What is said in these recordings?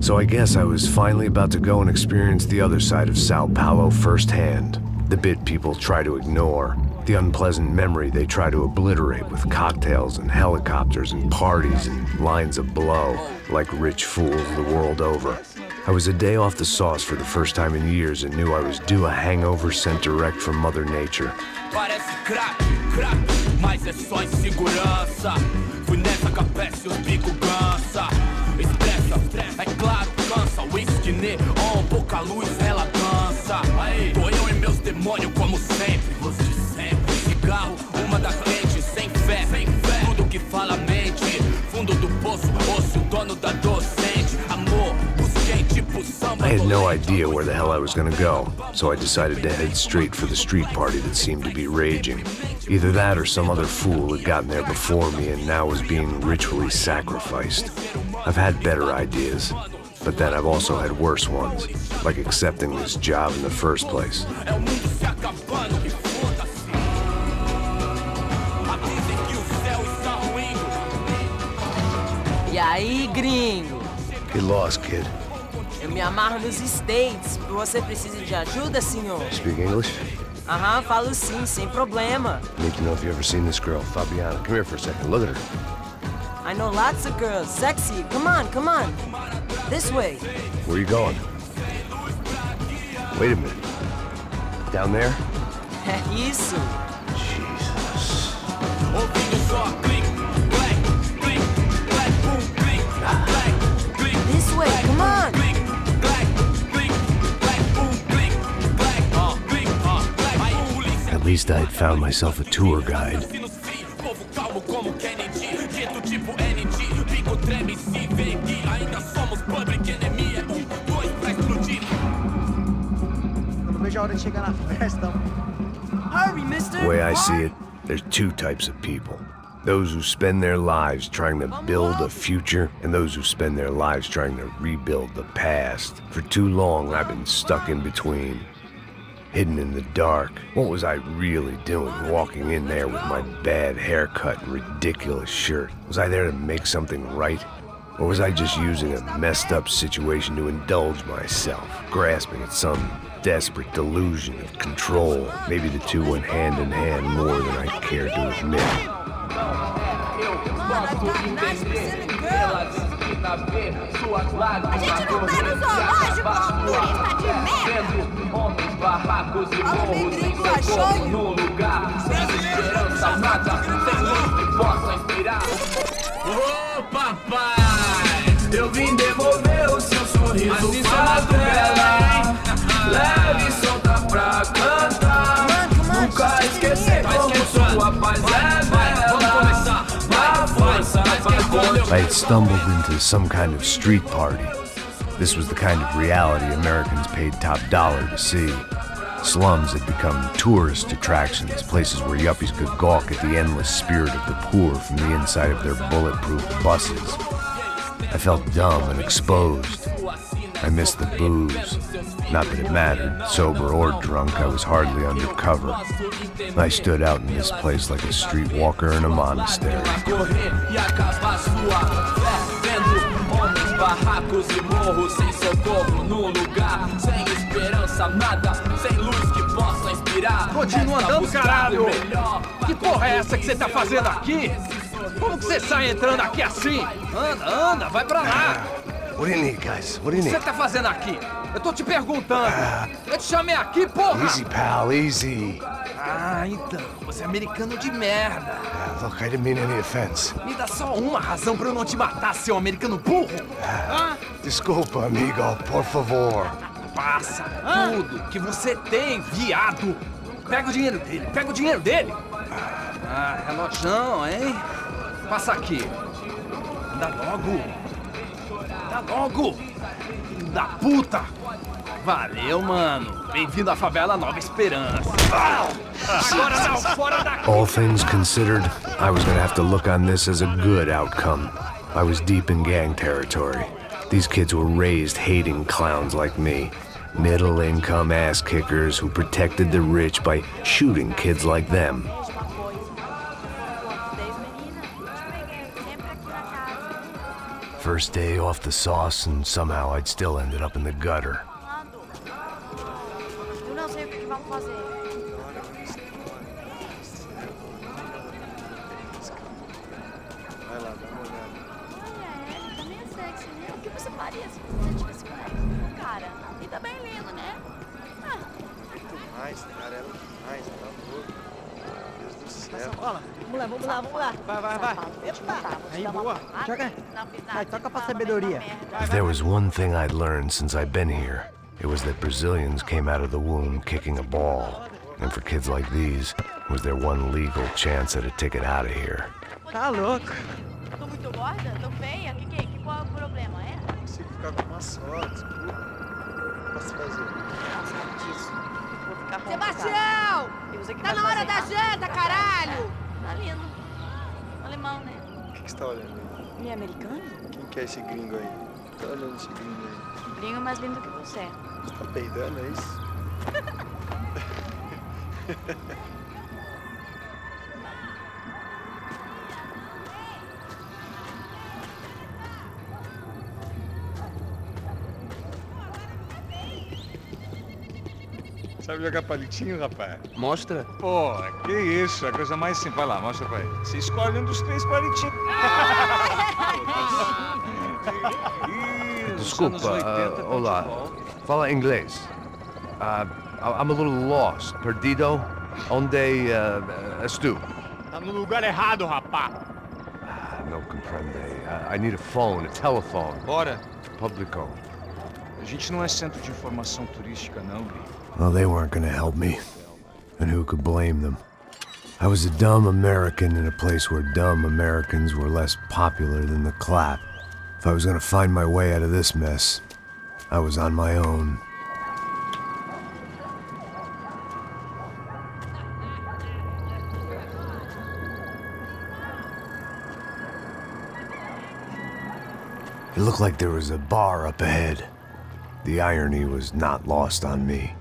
So I guess I was finally about to go and experience the other side of Sao Paulo firsthand. The bit people try to ignore. The unpleasant memory they try to obliterate with cocktails and helicopters and parties and lines of blow, like rich fools the world over. I was a day off the sauce for the first time in years and knew I was due a hangover sent direct from Mother Nature. Parece crack, mas é só insegurança. Fui nessa capeste, os bico cansa. Expressa, é claro, cansa. Whisky neon, pouca luz, ela dança. Tô eu e meus demônios como sempre. Os de sempre. Cigarro, uma da frente, sem fé. Tudo que fala mente. Fundo do poço, osso, dono da docente. Amor, busquei tipo samba. I had no idea where the hell I was gonna go, so I decided to head straight for the street party that seemed to be raging. Either that or some other fool had gotten there before me and now was being ritually sacrificed. I've had better ideas, but then I've also had worse ones, like accepting this job in the first place. E aí, gringo? Get lost, kid. Eu me amarro nos States. Você precisa de ajuda, senhor? Speak English? Aham, falo sim, sem problema. Need to know if you ever seen this girl, Fabiana. Come here for a second. Look at her. I know lots of girls. Sexy. Come on, come on. This way. Where are you going? Wait a minute. Down there? É isso. Jesus. This way, come on. At least I had found myself a tour guide. Hurry, mister. The way I see it, there's two types of people. Those who spend their lives trying to build a future, and those who spend their lives trying to rebuild the past. For too long, I've been stuck in between. Hidden in the dark. What was I really doing walking in there with my bad haircut and ridiculous shirt? Was I there to make something right? Or was I just using a messed up situation to indulge myself, grasping at some desperate delusion of control? Maybe the two went hand in hand more than I cared to admit. A gente não tá no zoológico, turista de merda! Barracos e Fala, morros sem Pedrinho, achou? socorro no lugar, sem esperança nada, sem luz que possa inspirar. Ô papai, eu vim devolver o seu sorriso pra tela, leve e solta pra cantar, nunca esquecer como sua paz é bela, dá força pra continuar. I had stumbled into some kind of street party. This was the kind of reality Americans paid top dollar to see. Slums had become tourist attractions, places where yuppies could gawk at the endless spirit of the poor from the inside of their bulletproof buses. I felt dumb and exposed. I missed the booze. Not that it mattered, sober or drunk, I was hardly undercover. I stood out in this place like a streetwalker in a monastery. Barracos e morros sem socorro no lugar, sem esperança nada, sem luz que possa inspirar. Continua andando, caralho! Que porra é essa que você tá fazendo aqui? Como que você sai entrando aqui assim? Anda, vai pra lá! What do you need, guys? What do you O que need? você tá fazendo aqui? Eu tô te perguntando. Eu te chamei aqui, porra! Easy, pal, easy. Ah, então, você é americano de merda. Look, I didn't mean any offense. Me dá só uma razão pra eu não te matar, seu americano burro. Desculpa, amigo, por favor. Passa tudo que você tem, viado. Pega o dinheiro dele, Ah, relojão, hein? Passa aqui. Dá logo. Filho da puta. Valeu, mano. Bem-vindo à favela Nova Esperança. Agora não, fora daqui. All things considered, I was gonna have to look on this as a good outcome. I was deep in gang territory. These kids were raised hating clowns like me. Middle-income ass-kickers who protected the rich by shooting kids like them. first day off the sauce, and somehow I'd still ended up in the gutter. Eu não sei o que vamos fazer. Vai lá, dá uma olhada. Olha, ele também é sexy, né? O que você faria se você tivesse com cara? E também lindo, né? Ah. Muito mais, cara, ela demais, tá louco. Meu Deus do céu. Bola. Vamos lá. Vai. Epa. Aí, boa. Joga. Vai, toca pra sabedoria. If there was one thing I'd learned since I'd been here, it was that Brazilians came out of the womb kicking a ball. And for kids like these, it was their one legal chance at a ticket out of here. Tá louco. Tô muito gorda? Tô feia? Qual é o problema? É? Não consigo ficar com uma só, desculpa. O que posso fazer? Não sabe disso. Vou ficar com Sebastião! Tá na hora da janta, caralho! Tá lindo. Alemão, né? O que você tá olhando aí? Ele é americano? Quem que é esse gringo aí? Tá olhando esse gringo aí? Gringo mais lindo que você. Você tá peidando, é isso? Sabe jogar palitinho, rapaz? Mostra. Pô, que isso, a coisa mais simples. Vai lá, mostra pra ele. Você escolhe um dos 3 palitinhos. Desculpa, olá. Fala inglês. I'm a little lost. Perdido? Onde estou? Tá no lugar errado, rapá. Não compreende. I need a phone, a telephone. Bora. Publico. A gente não é centro de informação turística, não, Gui. Well, they weren't gonna help me. And who could blame them? I was a dumb American in a place where dumb Americans were less popular than the clap. If I was gonna find my way out of this mess, I was on my own. It looked like there was a bar up ahead. The irony was not lost on me.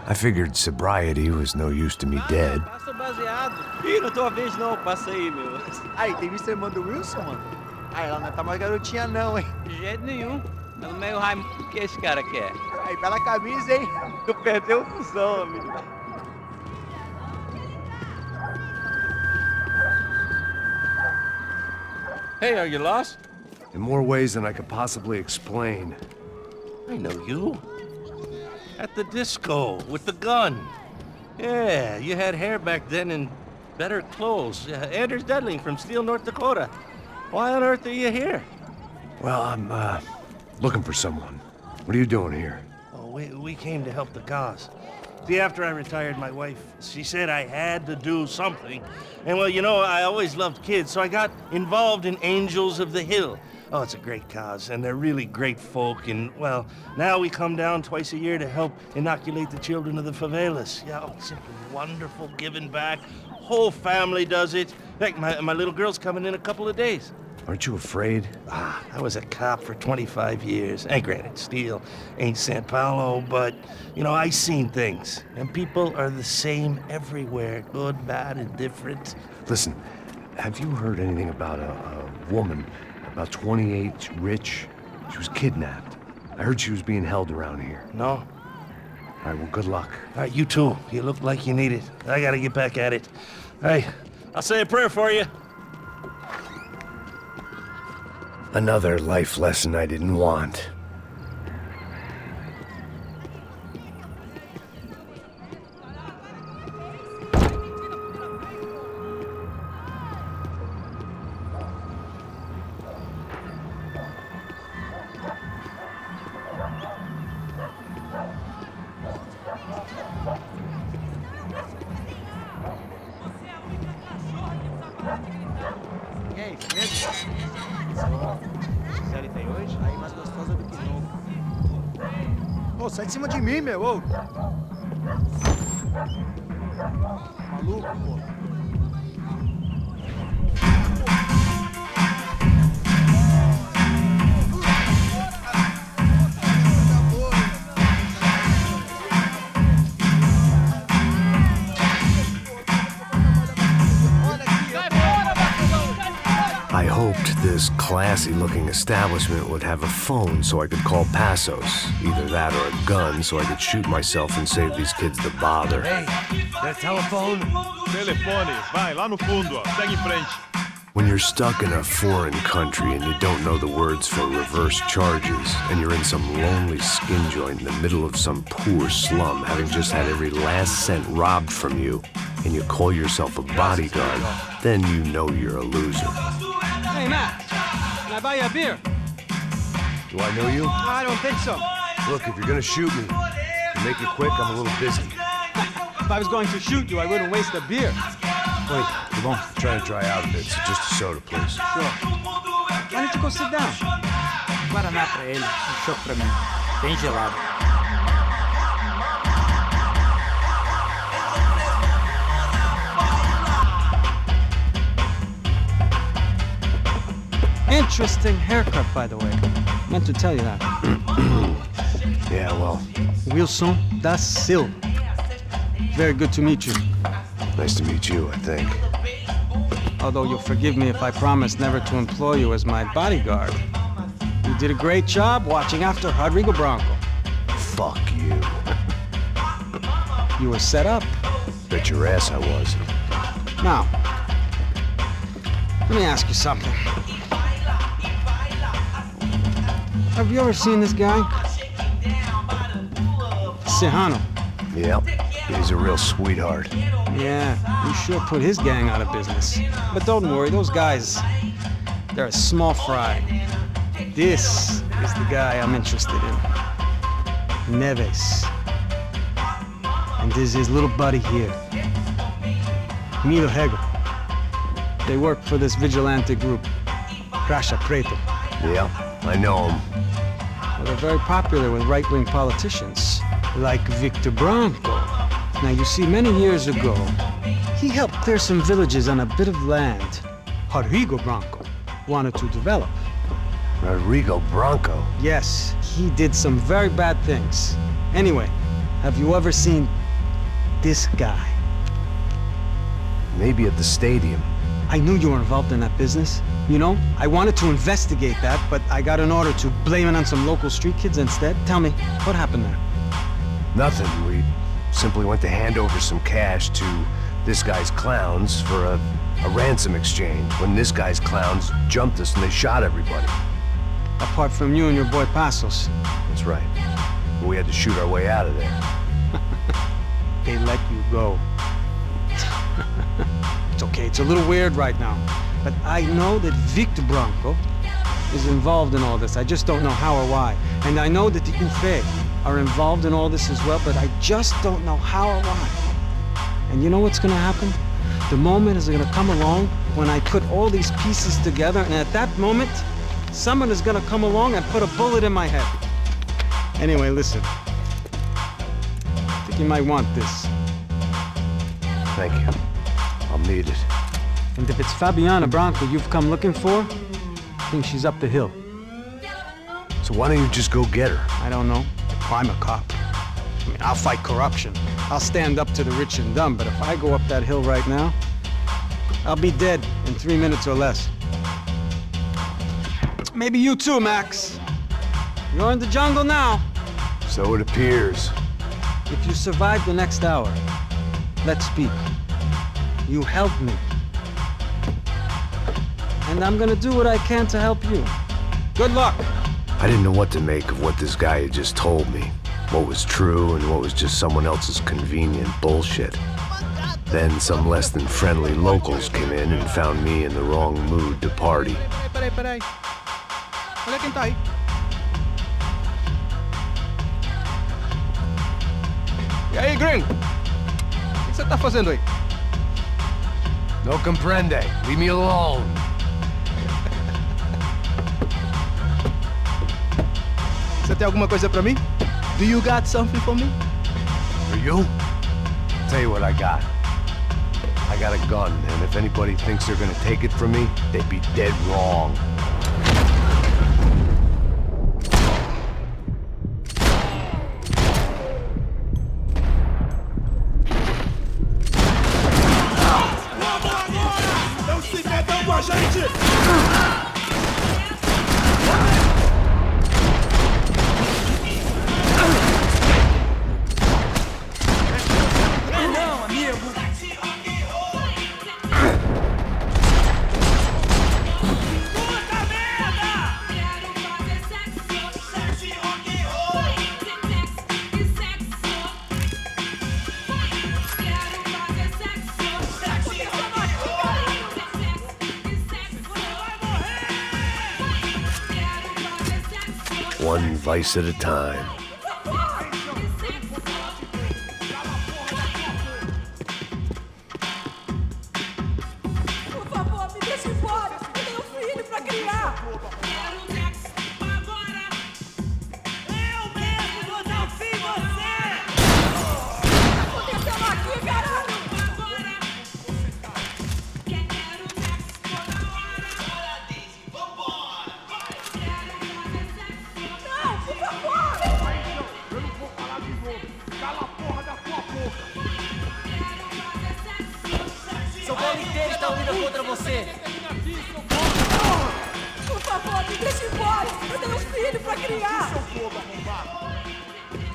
I figured sobriety was no use to me dead. Passa baseado. Ih, não tô a vez não, passa aí, meu. Aí, tem visto a irmã do Wilson, mano? Aí, ela não tá mais garotinha não, hein? De jeito nenhum. Mas meio Raimundo, o que esse cara quer? Aí, pela camisa, hein? Tu perdeu o fusão, amigo. Hey, are you lost? In more ways than I could possibly explain. I know you. At the disco, with the gun. Yeah, you had hair back then and better clothes. Anders Dudley from Steele, North Dakota. Why on earth are you here? Well, I'm, looking for someone. What are you doing here? Oh, we came to help the cause. See, after I retired, my wife, she said I had to do something. And well, you know, I always loved kids, so I got involved in Angels of the Hill. Oh, it's a great cause, and they're really great folk, and, well, now we come down twice a year to help inoculate the children of the favelas. Yeah, oh, simply wonderful, giving back. Whole family does it. In fact, my little girl's coming in a couple of days. Aren't you afraid? I was a cop for 25 years. And granted, Steele ain't San Paulo, but, you know, I seen things. And people are the same everywhere, good, bad, and different. Listen, have you heard anything about a woman, about 28, rich? She was kidnapped. I heard she was being held around here. No? All right, well, good luck. All right, you too. You look like you need it. I gotta get back at it. Hey, I'll say a prayer for you. Another life lesson I didn't want. E aí, beleza? Série tem hoje? Aí mais gostosa do que nunca. Ô, sai de cima de mim, meu, ô! Maluco, pô. I hope hoped this classy-looking establishment would have a phone so I could call Passos. Either that or a gun so I could shoot myself and save these kids the bother. Hey, that telephone? Telefone, vai, lá no fundo, ó. Segue em frente. When you're stuck in a foreign country and you don't know the words for reverse charges, and you're in some lonely skin joint in the middle of some poor slum, having just had every last cent robbed from you, and you call yourself a bodyguard, then you know you're a loser. Hey, Matt, can I buy you a beer? Do I know you? I don't think so. Look, if you're gonna shoot me, make it quick, I'm a little busy. If I was going to shoot you, I wouldn't waste a beer. Wait, come on. Try to dry out a bit, so just a soda, please. Sure. Why don't you go sit down? Guaraná pra ele, chopp pra mim. Bem gelado. Interesting haircut, by the way. Meant to tell you that. Yeah, well, Wilson da Silva. Very good to meet you. nice to meet you, I think. Although you'll forgive me if I promise never to employ you as my bodyguard. You did a great job watching after Rodrigo Branco. Fuck you. You were set up. Bet your ass I was. Now, let me ask you something. Have you ever seen this guy? Serrano. Yep, he's a real sweetheart. Yeah, you sure put his gang out of business. But don't worry, those guys, they're a small fry. This is the guy I'm interested in. Neves. And this is his little buddy here. Milo Hegel. They work for this vigilante group, Crasha Preto. Yeah, I know him. Well, they're very popular with right-wing politicians, like Victor Branco. Now, you see, many years ago, he helped clear some villages on a bit of land Rodrigo Branco wanted to develop. Rodrigo Branco? Yes, he did some very bad things. Anyway, have you ever seen this guy? Maybe at the stadium. I knew you were involved in that business. You know, I wanted to investigate that, but I got an order to blame it on some local street kids instead. Tell me, what happened there? Nothing. We simply went to hand over some cash to this guy's clowns for a ransom exchange when this guy's clowns jumped us and they shot everybody. Apart from you and your boy Passos. That's right. We had to shoot our way out of there. They let you go. It's okay, it's a little weird right now. But I know that Victor Branco is involved in all this. I just don't know how or why. And I know that the UFE are involved in all this as well, but I just don't know how or why. And you know what's gonna happen? The moment is gonna come along when I put all these pieces together, and at that moment, someone is gonna come along and put a bullet in my head. Anyway, listen. I think you might want this. Thank you. I'll need it. And if it's Fabiana Branco you've come looking for, I think she's up the hill. So why don't you just go get her? I don't know. I'm a cop. I mean, I'll fight corruption. I'll stand up to the rich and dumb, but if I go up that hill right now, I'll be dead in 3 minutes or less. Maybe you too, Max. You're in the jungle now. So it appears. If you survive the next hour, let's speak. You help me. And I'm gonna do what I can to help you. Good luck. I didn't know what to make of what this guy had just told me. What was true and what was just someone else's convenient bullshit. Then some less than friendly locals came in and found me in the wrong mood to party. Peraí. Olha quem tá aí. E aí, gringo? O que você tá fazendo aí? No comprende. Leave me alone. Você tem alguma coisa pra mim? Do you got something for me? For you? Tell you what I got. I got a gun, and if anybody thinks they're gonna take it from me, they'd be dead wrong. a gente! Não, amigo! One vice at a time. Por favor, me deixe embora. Eu tenho filho pra criar. Eu mesmo vou dar fim em você. O que tá acontecendo aqui, caralho? Não, por favor. Eu não vou falar de novo. Cala a porra da tua boca. Seu bolo inteiro está unido contra você! Por favor, me deixe embora. Eu tenho filho pra criar.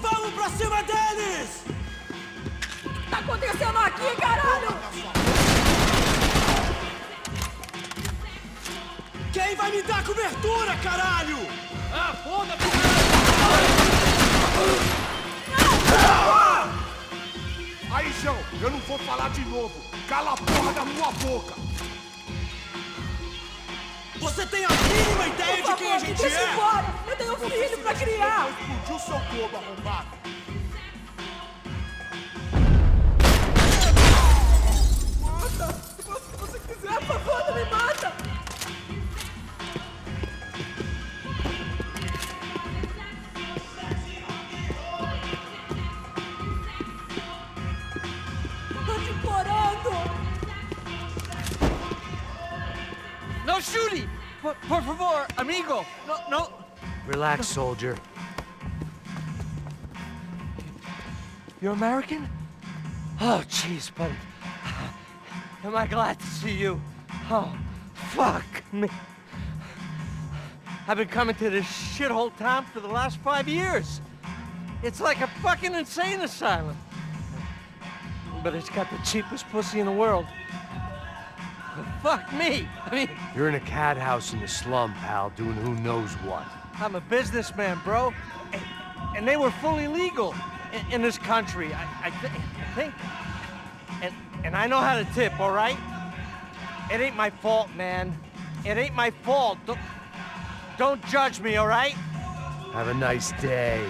Vamos pra cima deles! O que tá acontecendo aqui, caralho? Quem vai me dar cobertura, caralho? Ah, foda-se! Aí, João, eu não vou falar de novo. Cala a porra da tua boca. Você tem a mínima ideia de quem a gente Deixa é? embora. Eu tenho filho pra criar. Explodiu seu corpo, arrombado. Mata. Se você quiser, por favor, não me mata. Tô te implorando. No shooting! Por favor, amigo! No! Relax, soldier. You're American? Oh, jeez, buddy. Am I glad to see you? Oh, fuck me. I've been coming to this shithole town for the last 5 years. It's like a fucking insane asylum. But it's got the cheapest pussy in the world. Fuck me! I mean, You're in a cat house in the slum, pal, doing who knows what. I'm a businessman, bro. And they were fully legal in this country, I think. And I know how to tip, all right? It ain't my fault, man. It ain't my fault. Don't judge me, all right? Have a nice day.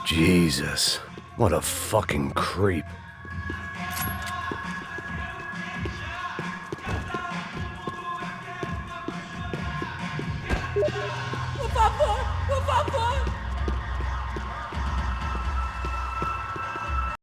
Jesus, what a fucking creep. Por favor,